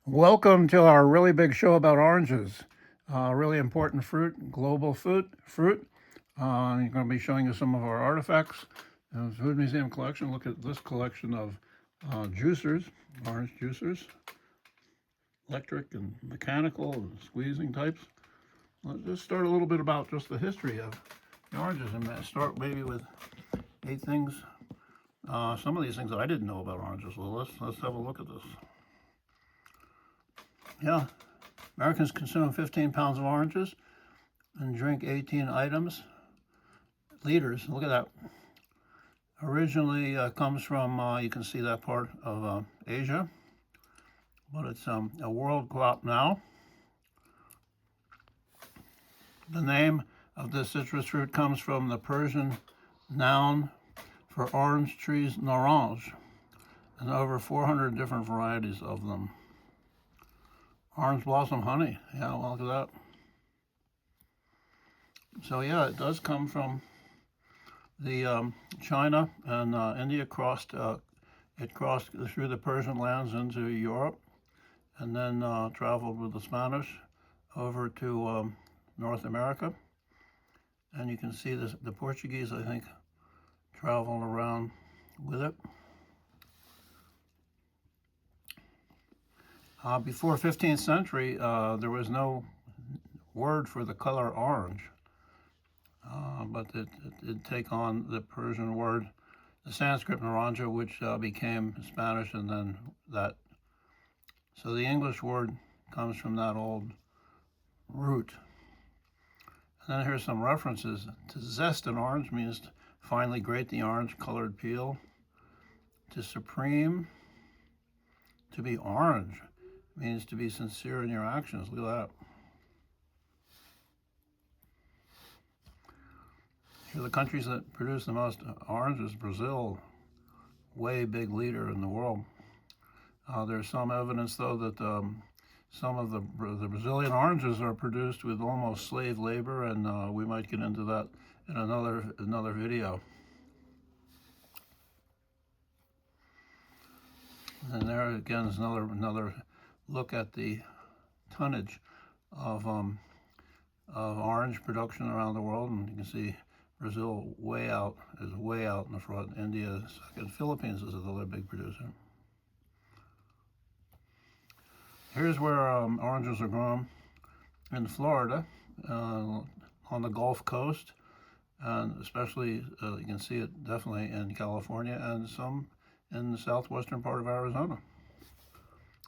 Welcome to our really big show about oranges. Really important fruit, global fruit. I'm going to be showing you some of our artifacts. The Food Museum collection. Look at this collection of juicers, orange juicers, electric and mechanical and squeezing types. Let's just start a little bit about just the history of the oranges and start maybe with 8 things. Some of these things I didn't know about oranges. Well, let's have a look at this. Yeah, Americans consume 15 pounds of oranges and drink 18 liters. Look at that. Originally comes from, you can see that part of Asia, but it's a world crop now. The name of this citrus fruit comes from the Persian noun for orange trees, naranj, and over 400 different varieties of them. Orange blossom honey, yeah, well, look at that. So yeah, it does come from the China and India it crossed through the Persian lands into Europe, and then traveled with the Spanish over to North America. And you can see this, the Portuguese, I think, traveled around with it. Before 15th century, there was no word for the color orange, but it did take on the Persian word, the Sanskrit naranja, which became Spanish, and then that. So the English word comes from that old root. And then here's some references. To zest an orange means to finely grate the orange colored peel. To supreme, to be orange, means to be sincere in your actions. Look at that. Here are the countries that produce the most oranges. Brazil, way big leader in the world. There's some evidence, though, that some of the Brazilian oranges are produced with almost slave labor, and we might get into that in another video. And there again is another look at the tonnage of orange production around the world, and you can see Brazil is way out in the front. India is second. Philippines is another big producer. Here's where oranges are grown in Florida, on the Gulf Coast, and especially you can see it definitely in California and some in the southwestern part of Arizona.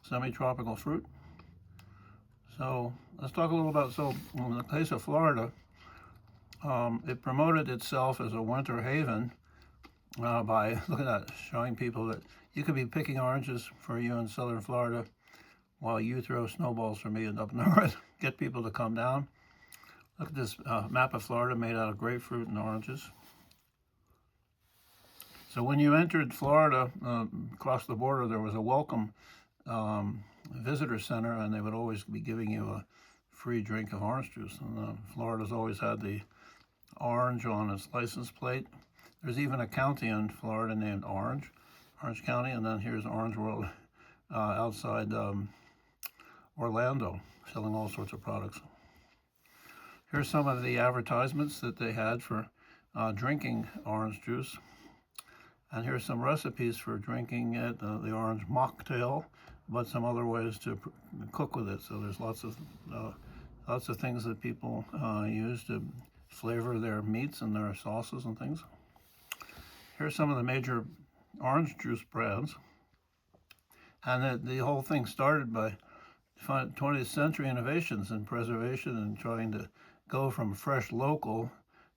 Semi-tropical fruit. So let's talk a little about, so in the case of Florida, it promoted itself as a winter haven by, look at that, showing people that you could be picking oranges for you in southern Florida while you throw snowballs for me up north. Get people to come down. Look at this map of Florida made out of grapefruit and oranges. So when you entered Florida, across the border, there was a welcome visitor center, and they would always be giving you a free drink of orange juice. And Florida's always had the orange on its license plate. There's even a county in Florida named Orange County, and then here's Orange World outside Orlando, selling all sorts of products. Here's some of the advertisements that they had for drinking orange juice. And here's some recipes for drinking it, the orange mocktail, but some other ways to cook with it. So there's lots of things that people use to flavor their meats and their sauces and things. Here's some of the major orange juice brands. And the whole thing started by 20th century innovations in preservation and trying to go from fresh local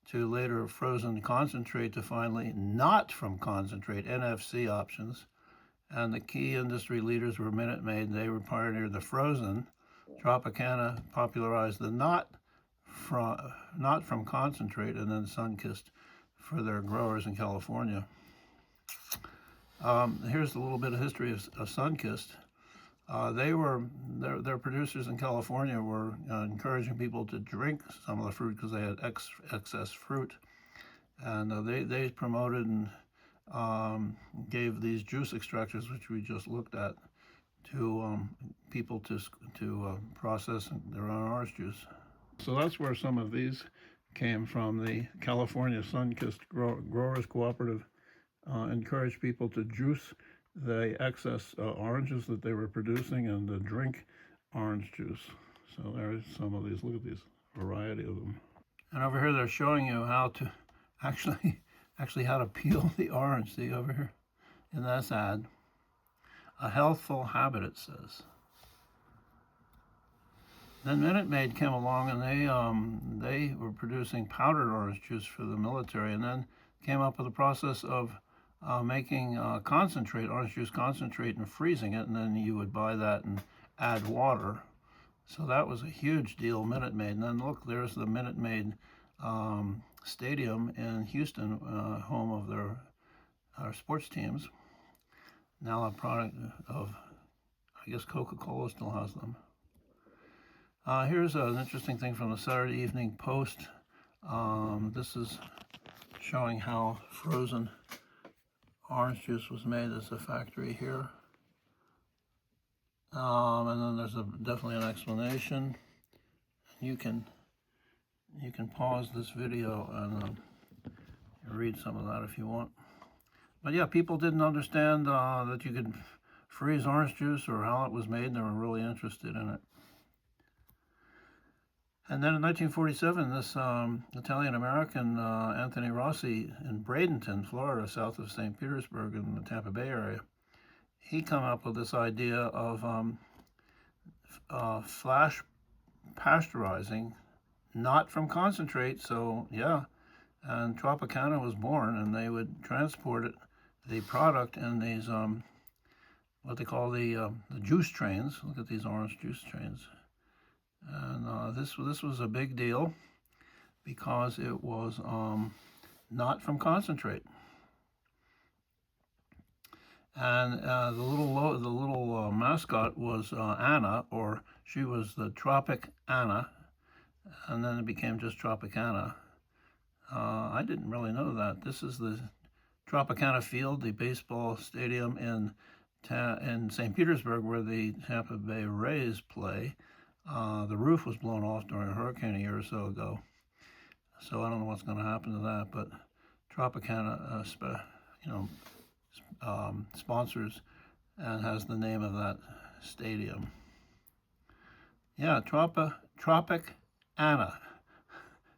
to later frozen concentrate to finally not from concentrate, NFC options. And the key industry leaders were Minute Maid. They were pioneered the frozen. Tropicana popularized the not from concentrate, and then Sunkist for their growers in California. Here's a little bit of history of Sunkist. Their producers in California were encouraging people to drink some of the fruit because they had excess fruit, and they promoted and gave these juice extractors, which we just looked at, to people to process their own orange juice. So that's where some of these came from. The California Sun-Kissed Growers Cooperative encouraged people to juice the excess oranges that they were producing and to drink orange juice. So there's some of these. Look at these variety of them. And over here they're showing you how to actually how to peel the orange. See over here in this ad, a healthful habit, it says. Then Minute Maid came along, and they were producing powdered orange juice for the military, and then came up with a process of making concentrate, orange juice concentrate, and freezing it, and then you would buy that and add water. So that was a huge deal, Minute Maid. And then look, there's the Minute Maid stadium in Houston, home of our sports teams. Now a product of, I guess Coca-Cola still has them. Here's an interesting thing from the Saturday Evening Post. This is showing how frozen orange juice was made. There's a factory here. And then there's definitely an explanation. You can pause this video and read some of that if you want. But yeah, people didn't understand that you could freeze orange juice or how it was made, and they were really interested in it. And then in 1947, this Italian-American Anthony Rossi in Bradenton, Florida, south of St. Petersburg in the Tampa Bay area, he came up with this idea of flash pasteurizing, not from concentrate. So yeah, and Tropicana was born, and they would transport it, the product, in these what they call the juice trains. Look at these orange juice trains. And this was a big deal because it was not from concentrate. And the little mascot was Anna, or she was the Tropic Anna, and then it became just Tropicana. I didn't really know that. This is the Tropicana Field, the baseball stadium in St. Petersburg, where the Tampa Bay Rays play. The roof was blown off during a hurricane a year or so ago, so I don't know what's going to happen to that. But Tropicana, sponsors and has the name of that stadium. Yeah, Tropic Anna.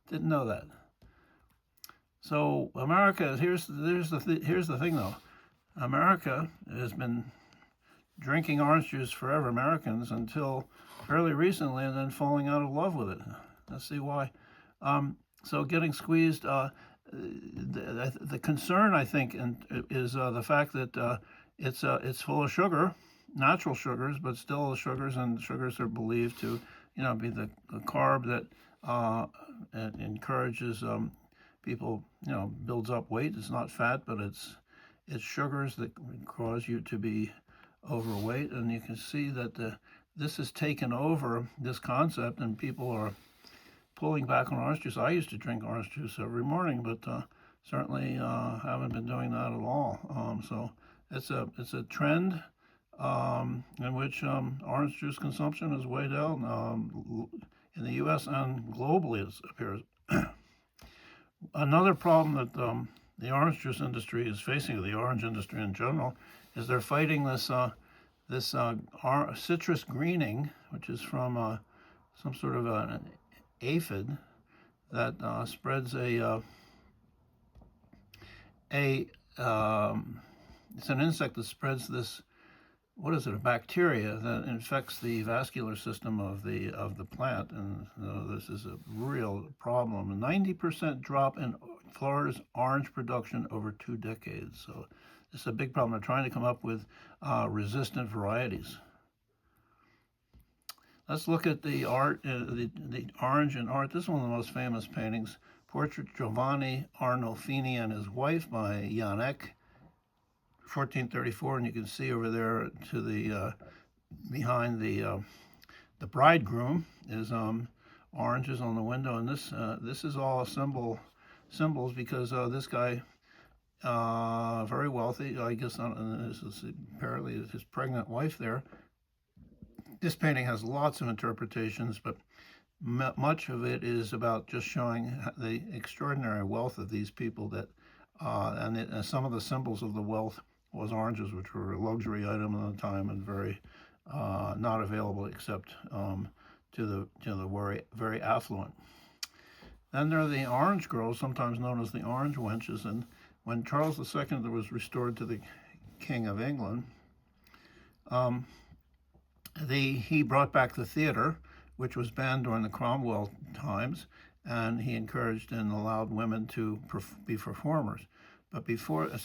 Didn't know that. So America, here's the thing though. America has been drinking orange juice forever, Americans, until fairly recently, and then falling out of love with it. Let's see why. So getting squeezed. The concern, I think, is the fact that it's full of sugar, natural sugars, but still sugars, and sugars are believed to, be the carb that encourages people, builds up weight. It's not fat, but it's sugars that cause you to be overweight. And you can see that this has taken over this concept, and people are pulling back on orange juice. I used to drink orange juice every morning, but certainly haven't been doing that at all. So it's a trend in which orange juice consumption is way down in the U.S. and globally, it appears. Another problem that the orange juice industry is facing, or the orange industry in general, is they're fighting this citrus greening, which is from some sort of an aphid that spreads it's an insect that spreads this, what is it, a bacteria that infects the vascular system of the plant, and this is a real problem. A 90% drop in Florida's orange production over 2 decades. So this is a big problem. They're trying to come up with resistant varieties. Let's look at the art, the orange in art. This is one of the most famous paintings, Portrait Giovanni Arnolfini and His Wife by Janek, 1434, and you can see over there to the behind the bridegroom is oranges on the window, and this is all symbols because this guy, very wealthy, I guess, this is apparently his pregnant wife there, This painting has lots of interpretations, but much of it is about just showing the extraordinary wealth of these people that, and some of the symbols of the wealth was oranges, which were a luxury item at the time and very not available except to the very affluent. Then there are the orange girls, sometimes known as the orange wenches, and when Charles II was restored to the King of England, he brought back the theater, which was banned during the Cromwell times, and he encouraged and allowed women to be performers. But before, but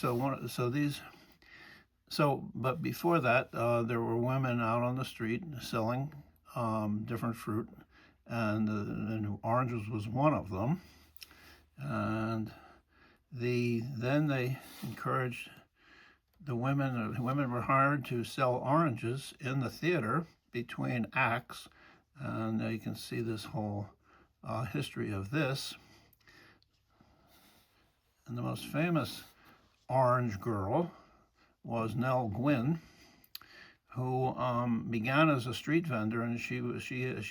before that, there were women out on the street selling different fruit, and oranges was one of them. And then they encouraged the women. Women were hired to sell oranges in the theater between acts, and you can see this whole history of this. And the most famous orange girl was Nell Gwyn, who began as a street vendor, and she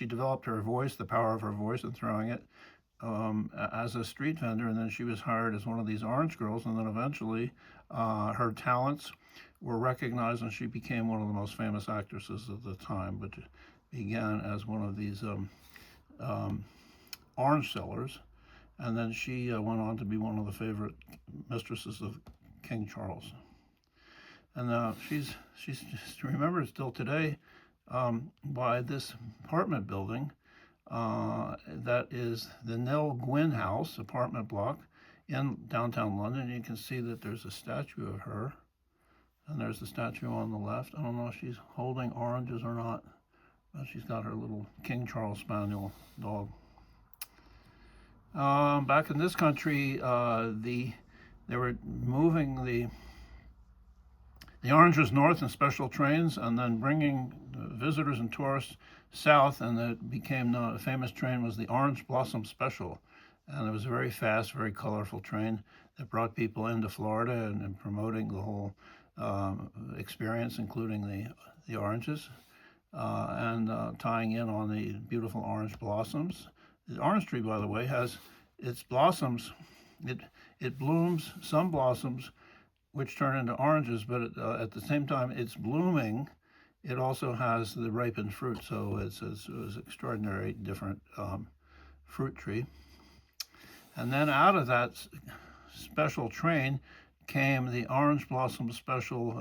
developed her voice, the power of her voice, and throwing it as a street vendor, and then she was hired as one of these orange girls, and then eventually her talents were recognized, and she became one of the most famous actresses of the time, but began as one of these orange sellers, and then she went on to be one of the favorite mistresses of King Charles. And she's remembered still today by this apartment building that is the Nell Gwyn House apartment block in downtown London. You can see that there's a statue of her, and there's the statue on the left. I don't know if she's holding oranges or not, but she's got her little King Charles Spaniel dog. Back in this country, they were moving the oranges north in special trains, and then bringing visitors and tourists south, and it became a famous train was the Orange Blossom Special, and it was a very fast, very colorful train that brought people into Florida and promoting the whole experience, including the oranges, and tying in on the beautiful orange blossoms. The orange tree, by the way, has its blossoms. It blooms some blossoms which turn into oranges, but at the same time it's blooming, it also has the ripened fruit. So it was extraordinary different fruit tree. And then out of that special train came the Orange Blossom Special.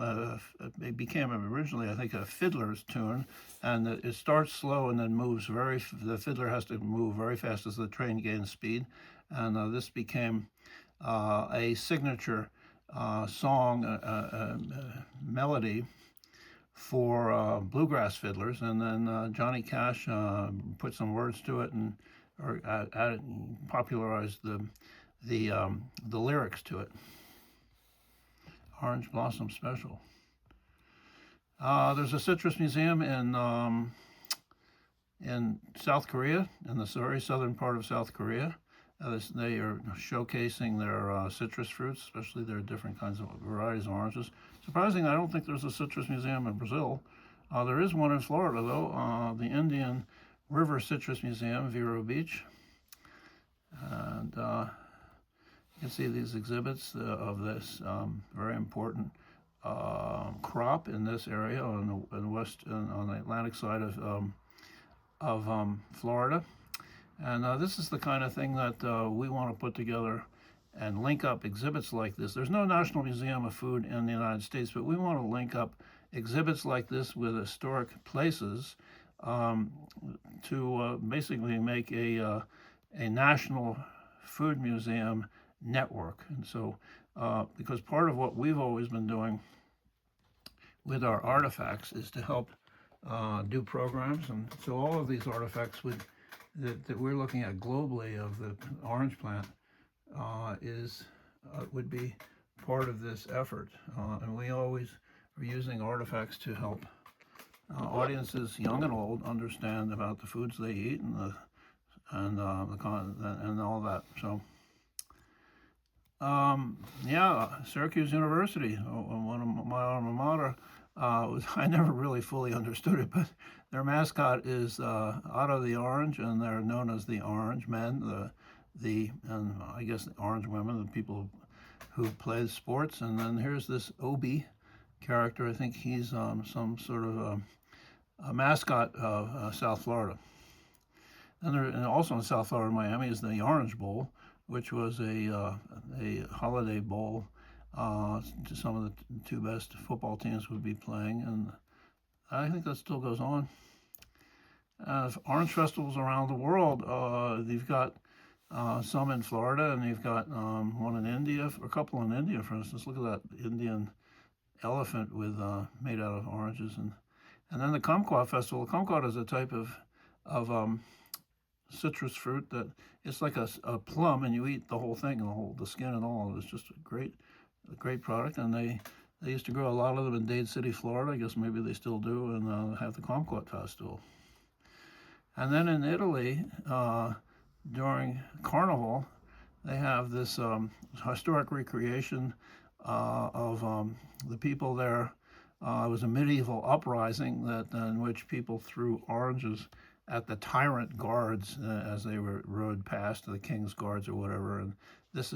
It became originally, I think, a fiddler's tune, and it starts slow and then moves the fiddler has to move very fast as the train gains speed. And this became a signature song, melody for bluegrass fiddlers, and then Johnny Cash put some words to it and popularized the lyrics to it. Orange Blossom Special. There's a citrus museum in South Korea, in the very southern part of South Korea. They are showcasing their citrus fruits, especially their different kinds of varieties of oranges. Surprisingly, I don't think there's a citrus museum in Brazil. There is one in Florida, though, the Indian River Citrus Museum, Vero Beach. And you can see these exhibits of this very important crop in this area on the Atlantic side of Florida. And this is the kind of thing that we want to put together and link up exhibits like this. There's no National Museum of Food in the United States, but we want to link up exhibits like this with historic places to basically make a national food museum network. And so, because part of what we've always been doing with our artifacts is to help do programs, and so all of these artifacts that we're looking at globally of the orange plant would be part of this effort, and we always are using artifacts to help audiences, young and old, understand about the foods they eat and all that. So, Syracuse University, one of my alma mater. I never really fully understood it, but Their mascot is Otto the Orange, and they're known as the Orange Men, and I guess the Orange Women, the people who play sports. And then here's this Obi character. I think he's some sort of a mascot of South Florida. And also in South Florida, Miami, is the Orange Bowl, which was a holiday bowl. Some of the two best football teams would be playing, and I think that still goes on. Orange festivals around the world. You've got some in Florida, and you've got one in India, a couple in India, for instance. Look at that Indian elephant with made out of oranges, and then the kumquat festival. The kumquat is a type of citrus fruit that it's like a plum, and you eat the whole thing, the skin and all. It's just a great product, and they used to grow a lot of them in Dade City, Florida. I guess maybe they still do, and have the kumquat festival. And then in Italy, during Carnival, they have this historic recreation of the people there. It was a medieval uprising in which people threw oranges at the tyrant guards as they rode past, the king's guards or whatever. And this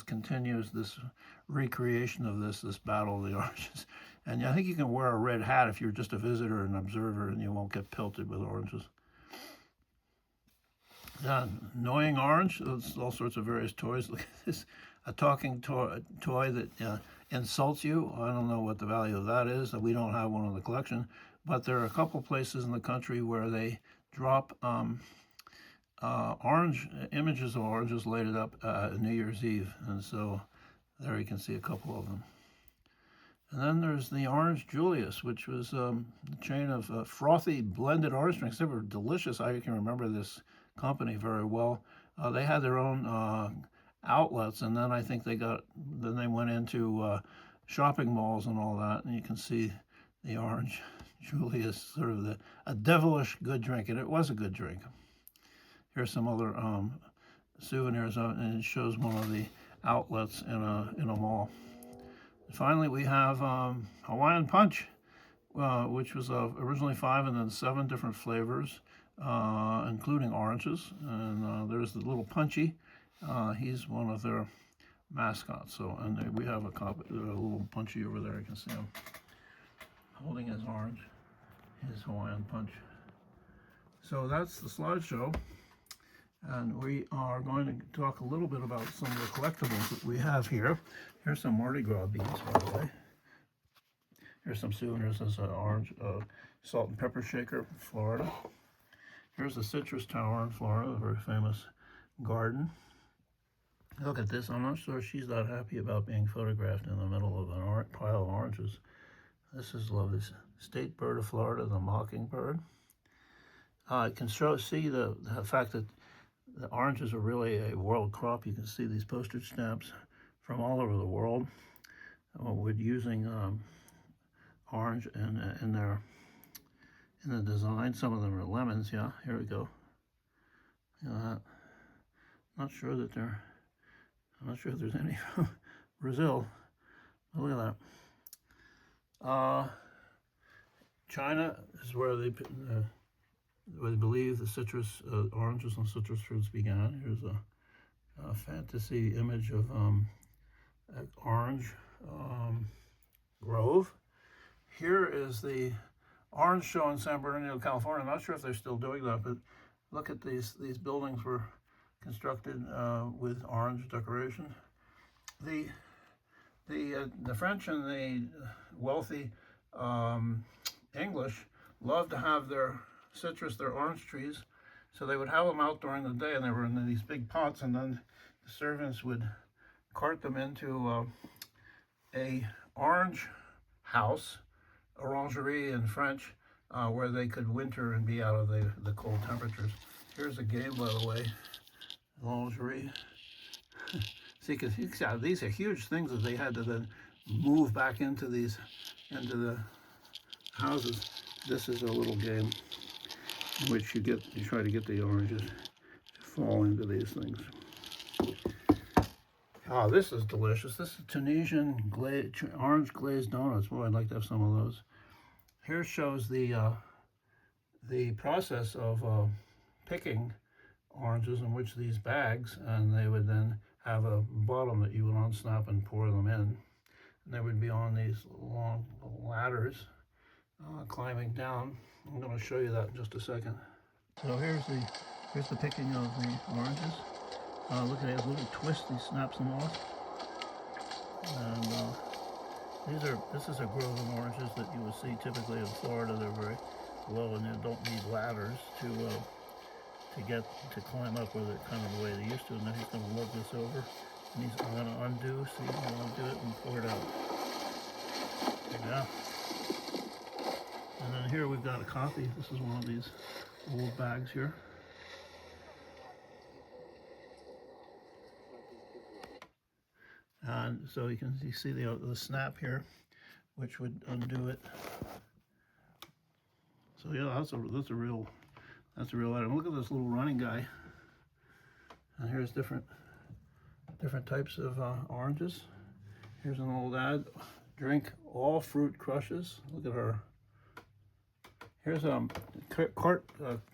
continues this recreation of this battle of the oranges. And I think you can wear a red hat if you're just a visitor and observer, and you won't get pelted with oranges. Annoying orange. There's all sorts of various toys. Look at this, a talking toy that insults you. I don't know what the value of that is. We don't have one in the collection, but there are a couple places in the country where they drop orange images of oranges lighted up New Year's Eve, and so there you can see a couple of them. And then there's the Orange Julius, which was a chain of frothy blended orange drinks. They were delicious. I can remember this company very well. They had their own outlets, and then I think they went into shopping malls and all that, and you can see the Orange Julius, sort of a devilish good drink, and it was a good drink. Here's some other souvenirs, and it shows one of the outlets in a mall. And finally, we have Hawaiian Punch, which was originally 5 and then 7 different flavors, including oranges. And there's the little Punchy. He's one of their mascots. So, and we have a little Punchy over there. You can see him holding his orange, his Hawaiian Punch. So that's the slideshow. And we are going to talk a little bit about some of the collectibles that we have here. Here's some Mardi Gras beads, by the way. Here's some souvenirs. There's an orange salt and pepper shaker, Florida. Here's the Citrus Tower in Florida, a very famous garden. Look at this. I'm not sure she's that happy about being photographed in the middle of an pile of oranges. This is lovely. State bird of Florida, the mockingbird. You can see the fact that the oranges are really a world crop. You can see these postage stamps from all over the world with using orange in the design. Some of them are lemons. Yeah, here we go. You know that. I'm not sure if there's any from Brazil. But look at that. China is where they believe the citrus oranges and citrus fruits began. Here's a fantasy image of orange grove. Here is the orange show in San Bernardino, California. I'm not sure if they're still doing that, but look at these buildings were constructed with orange decoration. The French and the wealthy English loved to have their orange trees, so they would have them out during the day, and they were in these big pots, and then the servants would cart them into a orange house, orangerie in French, where they could winter and be out of the cold temperatures. Here's a game, by the way, orangerie. See, because these are huge things that they had to then move back into the houses. This is a little game in which you try to get the oranges to fall into these things. Oh, this is delicious. This is Tunisian orange glazed donuts. Boy, I'd like to have some of those. Here shows the the process of picking oranges, in which these bags, and they would then have a bottom that you would unsnap and pour them in. And they would be on these long ladders climbing down. I'm going to show you that in just a second. So here's the picking of the oranges. Look at his little twist, he snaps them off. And this is a grove of oranges that you will see typically in Florida. They're very low and you don't need ladders to climb up with it, kind of the way they used to. And then he's going to lug this over, and he's going to undo. See, he's going to undo it and pour it out. There you go. And then here we've got a copy. This is one of these old bags here. And so you see the snap here, which would undo it. So yeah, that's a real item. Look at this little running guy. And here's different types of oranges. Here's an old ad: drink all fruit crushes. Look at her. Here's a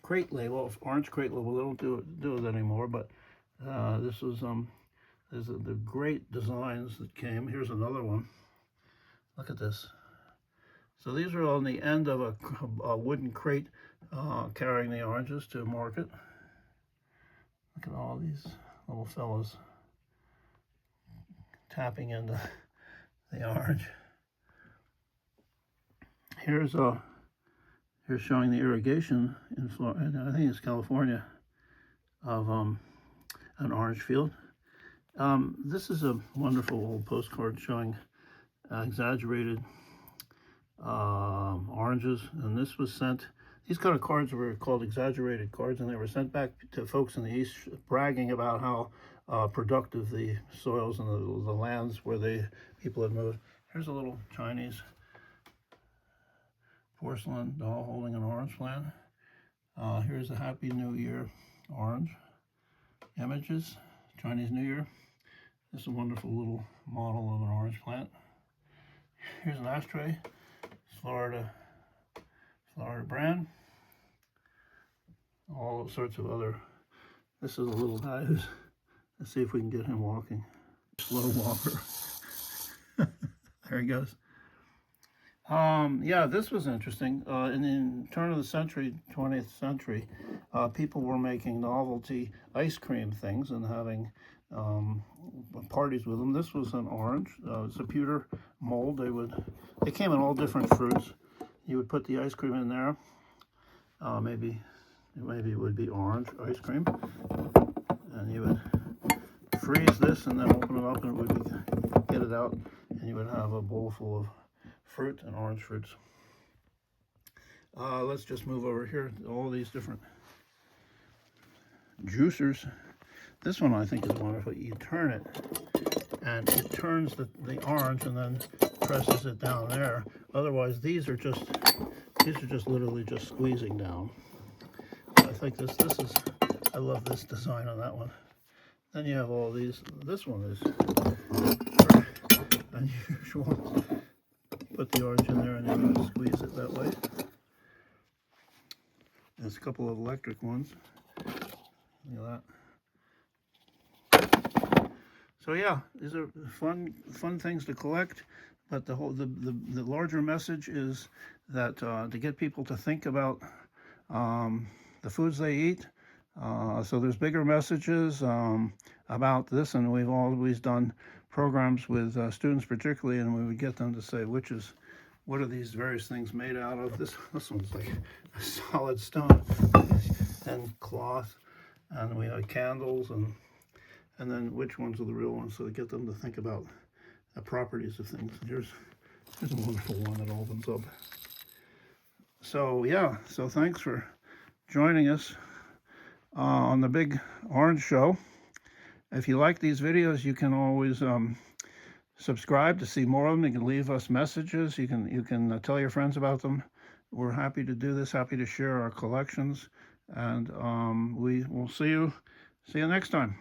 crate label, orange crate label. They don't do it anymore, but this was there's the great designs that came. Here's another one. Look at this. So these are on the end of a wooden crate carrying the oranges to market. Look at all these little fellas tapping into the orange. Here's showing the irrigation in Florida, I think it's California, of an orange field. This is a wonderful old postcard showing exaggerated oranges, and this was sent. These kind of cards were called exaggerated cards, and they were sent back to folks in the East, bragging about how productive the soils and the lands where people had moved. Here's a little Chinese porcelain doll holding an orange plant. Here's a Happy New Year orange images, Chinese New Year. This is a wonderful little model of an orange plant. Here's an ashtray, Florida brand. All sorts of other. This is a little guy who's, let's see if we can get him walking. Slow walker. There he goes. Yeah, this was interesting. In the turn of the century, 20th century, people were making novelty ice cream things and having parties with them. This was an orange. It's a pewter mold. They came in all different fruits. You would put the ice cream in there. Maybe it would be orange ice cream, and you would freeze this and then open it up, and it would get it out, and you would have a bowl full of fruit and orange fruits. Let's just move over here. All these different juicers. This one I think is wonderful. You turn it, and it turns the orange and then presses it down there. Otherwise, these are just literally just squeezing down. I think this is, I love this design on that one. Then you have all these. This one is unusual. Put the orange in there and then you squeeze it that way. There's a couple of electric ones. Look at that. So yeah, these are fun things to collect. But the larger message is that to get people to think about the foods they eat. So there's bigger messages about this, and we've always done programs with students particularly, and we would get them to say what are these various things made out of. This one's like a solid stone and cloth, and we have candles, and then which ones are the real ones, so to get them to think about the properties of things. Here's a wonderful one that opens up. So yeah, so thanks for joining us on the Big Orange Show. If you like these videos, you can always subscribe to see more of them. You can leave us messages. You can tell your friends about them. We're happy to do this, happy to share our collections, and we will see you next time.